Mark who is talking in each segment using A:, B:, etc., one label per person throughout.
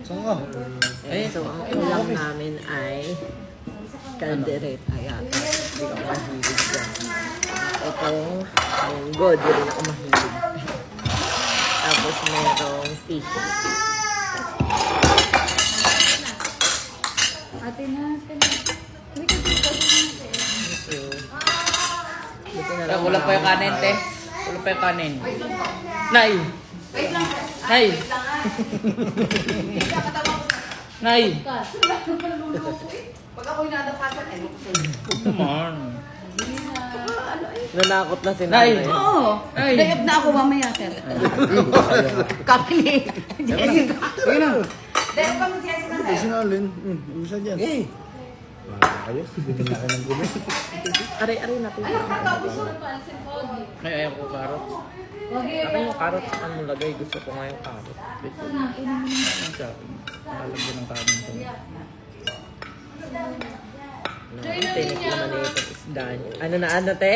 A: Saan ka?
B: So, ang ulam namin ay kaldereta yata. Hindi ako mahilig dyan. Itong munggo, di rin ako mahilig. Tapos merong fish.
C: Ate natin. Hindi ka dito.
B: Thank you. Buti na lang
D: Kulang pa yung kanin, te. Kulang pa yung kanin. Nay!
C: Wait lang.
D: Nay! Nay!
C: Pag ako'y nadakasan, ay
D: Huwag naman.
B: nanakot na si
D: Nay!
B: nanay.
C: Oo.
D: Ay!
C: Dayab na ako mamaya, sir. Kapili. Jessica.
A: Ayun na.
C: Dayab kami Jessica,
A: Ito
C: sir.
A: sinalin. Isa dyan. Eh! Kayo, bigyan na kayo ng gumi.
B: Aray-aray natin.
D: Ay, ayaw ko karot.
B: Ako yung carrot sa ano lagay. Gusto ko nga yung carrot.
D: Ang sa akin. Lalagyan ng kanin ko.
B: Tinik naman na itong isda niyo. Ano na ano, te?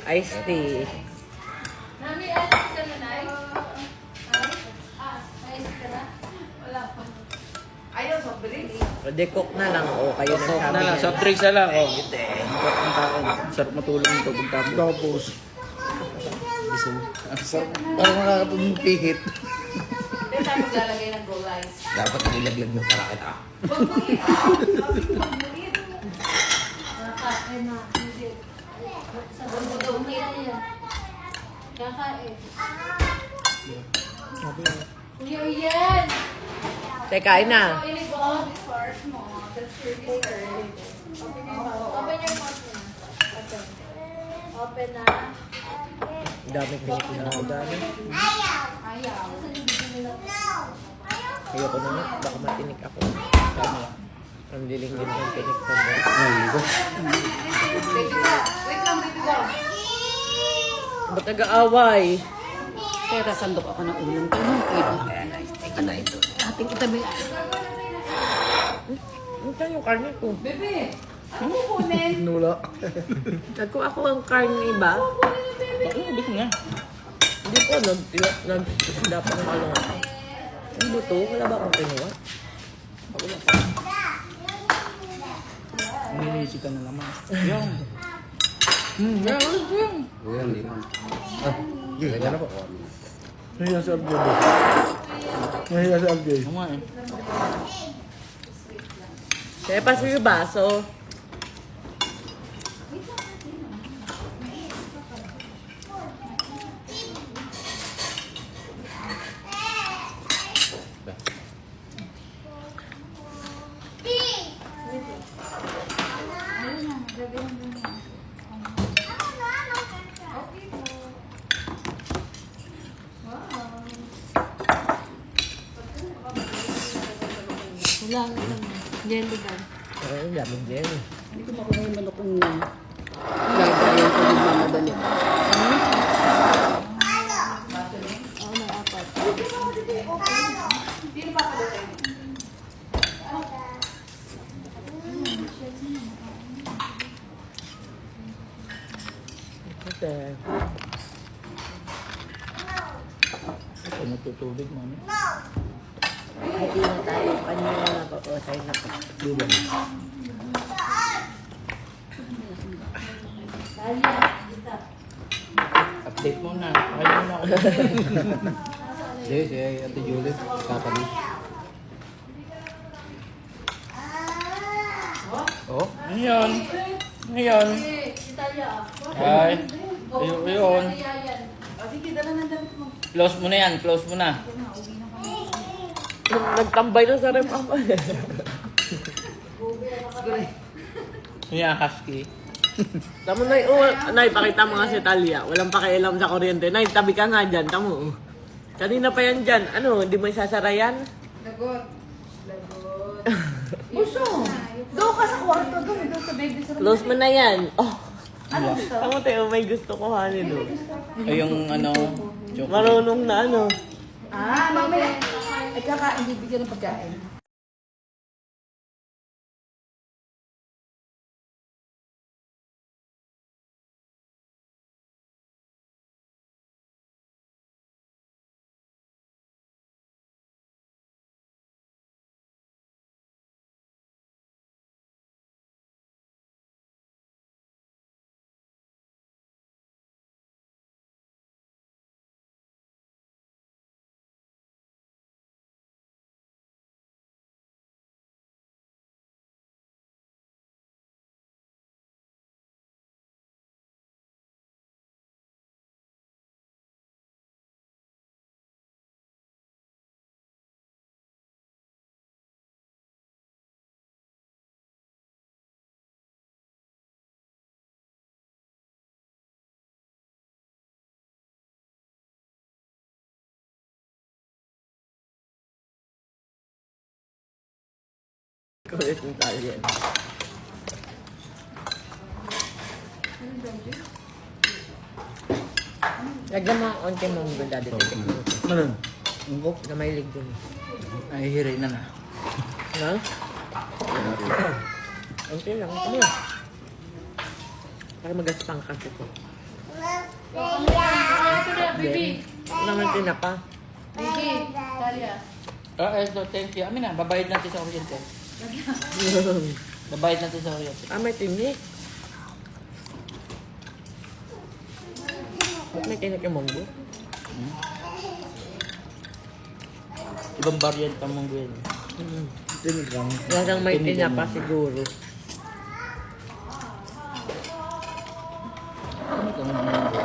B: Iced tea.
C: Ayaw, soft drinks.
B: Pwede cook na lang. O, kayo
D: Soft
B: nagsabi
D: na lang.
B: niya.
D: Soft drinks na lang. Oh, gite. Sarap ng kain. Sarap matulog nito. Pagtapos.
A: Tapos. Sarap. Parang makakatulong pihit.
C: Hindi tayo maglalagay ng go rice.
A: Dapat nilaglag ng karakit ah.
C: Huwag mo rin. Huwag mo rin. Huwag mo daw rin. Kuya, yan!
B: Te, kain na.
C: Open your mouth na. Open na.
B: Ang dami pinipinaw. Ang dami.
C: Ayaw.
B: Ayoko na nga. Baka matinik ako. Ang liling din ng tinik ko.
C: Baby ko. Wait lang, baby ko.
B: Ba't nag-aaway?
C: Teka, sandok ako ng ulam ko. Teka na ito. Ating itabi.
B: Ano tayo yung karne ko?
C: Bebe, ano kukunin?
A: Nula.
B: Nagko ako ang karne iba.
D: Ano, ubis nga.
B: Hindi po. Nag-isda pa ng along ako. Ang buto. Wala ba akong kinuha?
D: Nilisi ka na naman. Yan. Yan.
A: Kuya, hindi na. Ah, ganyan na po. Nahiya si Abjay ba? Nahiya si Abjay.
D: Ano nga eh.
B: Kaya pa yung baso.
C: Wala lang. Jelly ba?
B: Ay, daming din.
C: Hindi ko makuha yung manok kong gagayin ko yung mamadali. Oo, may apat.
B: Okay.
D: Ito natutubig mo.
B: Hindi na tayo. Kanina na pa po. Tayo na pa.
D: Update mo na. Ayaw mo na ako.
A: Hindi, si Ate Judith. Kapatid.
D: Oh, ngayon. Ngayon. Ay. Ayun.
C: Sige, dala ng damit mo.
D: Close mo na yan. Close mo na.
B: Nagtambay na sa rep ako.
D: Yan, husky.
B: Tamo na Nay, pakita mo nga si Talia. Walang pakialam sa kuryente. Nay, tabi ka nga dyan. Tamo. Kanina pa yan dyan. Ano, hindi mo isasara yan?
C: Lagot. Lagot. Puso. Doon ka sa kwarto. Doon sa baby sa room.
B: Close mo na yan. Oh,
C: Ano gusto?
B: tamo tayo. May gusto ko hanin. Oh.
D: Ay, yung ano, chocolate.
B: Marunong na ano.
C: Mamaya. Ay, kakain, bibigyan ng pagkain.
B: Ulit yung Italian. Lagyan mo ang onti mong daddy.
A: Ano? Ungkop?
B: Na may lig dun.
D: Ay, hiray na na.
B: Na? Onti lang. Ano? Para magaspang kasi ko.
C: Baby.
B: Naman tinapa.
C: Baby. Talia.
D: Ito, thank you. Amin na, babayad natin sa kuryente. Babayad natin sa kuryente.
B: May tinik. Ba't may tinik yung munggo?
D: Ibang variant ang munggo yan.
A: Tinig lang.
B: Walang may
D: Tinik
B: tinapa
D: ang munggo.
B: siguro.
D: Ano ka naman munggo?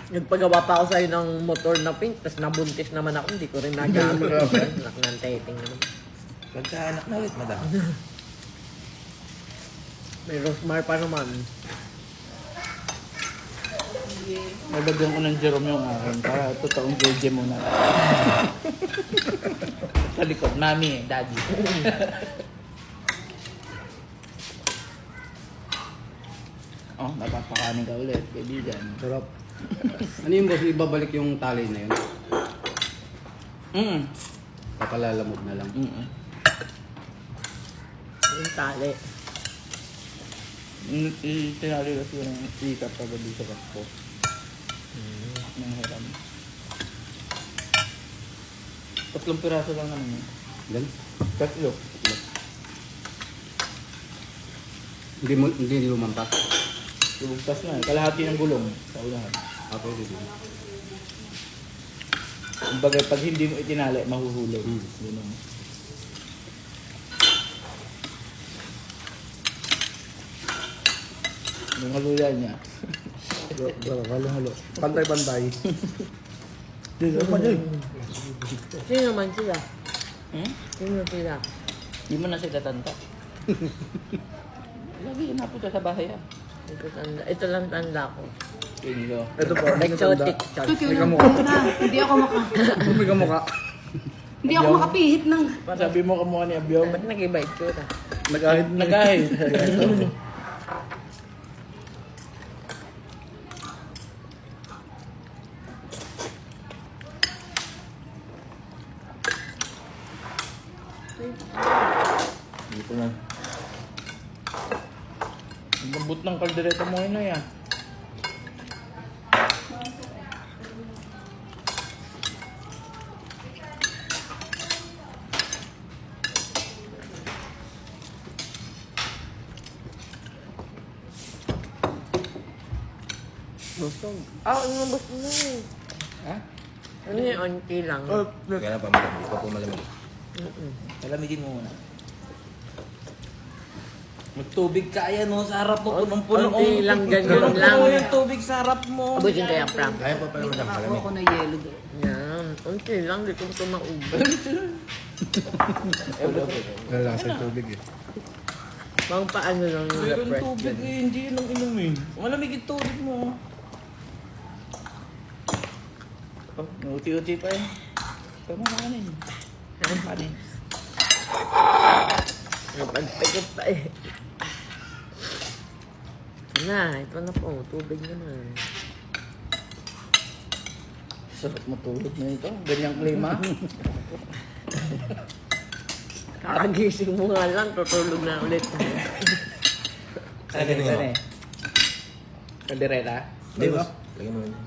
B: Nagpagawa pa ako sa'yo ng motor na pink, tapos nabuntis naman ako, hindi ko rin nagamit. Naknantetting naman.
E: Pagkaanak na ulit, madam.
B: May Rosmar pa naman.
D: Nalagyan ko ng Jerome yung akin para totoong JJ muna. Sa likod, mami, daddy. Oh, napapakanin ka ulit, kaibigan.
A: Sarap.
E: Ano yung boss, ibabalik yung tali na yun? Papalalamog na lang.
B: Yung tali.
D: Tinali kasi yung ikat pagod sa kakpo. Nang hiram. 3 piraso lang naman yun.
E: Gan?
D: 3.
E: Hindi lumampas.
D: Lubugtas na eh. Kalahati ng gulong sa unahan.
E: Pwede din.
D: Kumbaga, pag hindi mo itinali, mahuhulog. Ganun. Yung halulan niya.
A: Halo-halo. Pantay-pantay. Hindi naman yun.
B: Sino naman sila? Sino sila?
D: Di mo na sila tanta. Lagi napunta sa bahay ah.
B: Ito lang tanda ko.
D: Kinlo.
A: Ito po.
B: Exotic shot.
A: May kamukha.
C: Hindi ako
A: May kamukha.
C: Hindi ako makapihit ng...
D: Sabi mo kamukha ni Abyong.
B: Ba't nag-iba itsura?
A: Nag-ahit na.
D: Nagahit. Dito na. Ang lambot ng kaldereta mo yun na yan.
B: Busog. Inubos mo na eh.
D: Ha?
B: Ano yung onti lang?
E: Kaya na pa madam, hindi pa po malamig.
D: Palamigin mo muna. Magtubig ka, ayan o, sa harap mo, punong-puno.
B: Onti lang, ganyan lang.
D: Punong yung tubig sa harap mo.
B: Abusin kaya, Frank.
E: Kaya pa pala madam,
C: Ako
E: malamig.
C: ako na yelo doon.
B: Yan. Onti lang, di ko ito maubos.
A: Nalasa yung tubig eh.
B: Pang paano lang yung
D: Mayroon
B: refresh
D: tubig
B: dyan.
D: eh, hindi yun ang inumin. Malamig yung tubig mo. Oh, uti-uti pa eh. Sama na kanin. Kanin.
B: Napagpagod pa eh. Ito na po. Tubig naman.
D: Sarap matulog na ito. Ganyang klima.
B: Kakagising mo nga lang, tutulog na ulit.
E: Kalagyan mo.
D: Kaldereta.
E: Hindi ba? Lagyan mo yun.